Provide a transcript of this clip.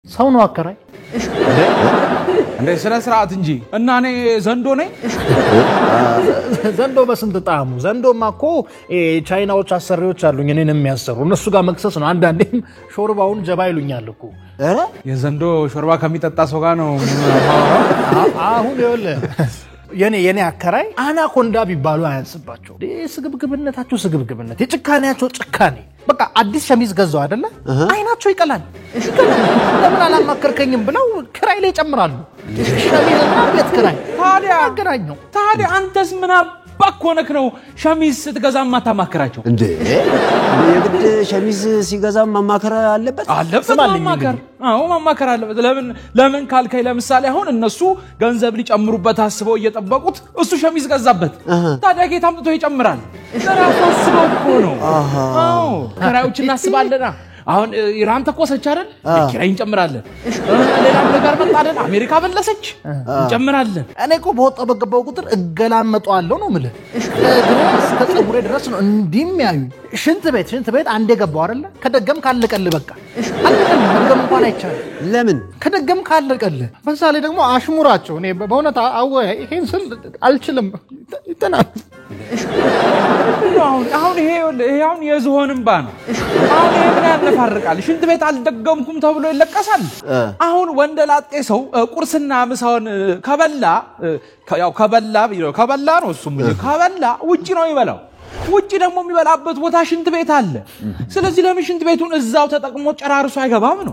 ሰው ነው አከራይ እንደ ስነ ስርዓት እንጂ እና እኔ ዘንዶ ነኝ ዘንዶ በስንት ጣሙ ዘንዶማኮ ቻይናዎች አሰሪዎች አሉኝ እኔን የሚያሰሩ እነሱ ጋር መክሰስ ነው አንዳንዴም ሾርባውን ጀባ ይሉኛል እኮ የዘንዶ ሾርባ ከሚጠጣ ሰው ጋር ነው አሁን የኔ አከራይ አናኮንዳ ቢባሉ አያንስባቸው ስግብግብነታቸው ስግብግብነት የጭካኔያቸው ጭካኔ በቃ አዲስ ሸሚዝ ገዛው አይደለ አይናቸው ይቀላል ለምን አላማከርከኝም ብለው ክራይ ላይ ጨምራሉ ሸሚዝና ቤት ክራይ ታዲያ አንተስ ምን አባኮነክ ነው ሸሚዝ ስትገዛ ማታማከራቸው እንዴ የግድ ሸሚዝ ሲገዛ ማማከር አለበት ማማከር ማማከር አለበት ለምን ካልከይ ለምሳሌ አሁን እነሱ ገንዘብ ሊጨምሩበት አስበው እየጠበቁት እሱ ሸሚዝ ገዛበት ታዲያ ጌታ አምጥቶ ይጨምራል ለራሱ አስበው እኮ ነው ክራዮች እናስባለና አሁን ኢራን ተቆሰች አይደል ኪራይ እንጨምራለን ሌላም ነገር መጣ አይደል አሜሪካ በለሰች እንጨምራለን እኔ እኮ በወጣው በገባው ቁጥር እገላመጣለሁ ነው ማለት ግሬስ ከጸጉሬ ድረስ ነው እንዲም ያዩ ሽንት ቤት አንዴ ገባው አይደል ከደገም ካለቀል በቃ ደገም እንኳን አይቻል ለምን ከደገም ካለቀል በዛለ ደግሞ አሽሙራቸው እኔ በእውነት ይሄን ስል አልችልም ይተናል አሁን ይሄ አሁን የዝሆንም ባን አሁን ይሄ ምን ያነፋርቃል ሽንት ቤት አልደገምኩም ተብሎ ይለቀሳል አሁን ወንደላጤ ሰው ቁርስና ምሳውን ከበላ ነው እሱም ከበላ ውጪ ነው ይበላው ውጪ ደግሞ የሚበላበት ቦታ ሽንት ቤት አለ ስለዚህ ለምን ሽንት ቤቱን እዛው ተጠቅሞ ጨራርሶ አይገባም ነው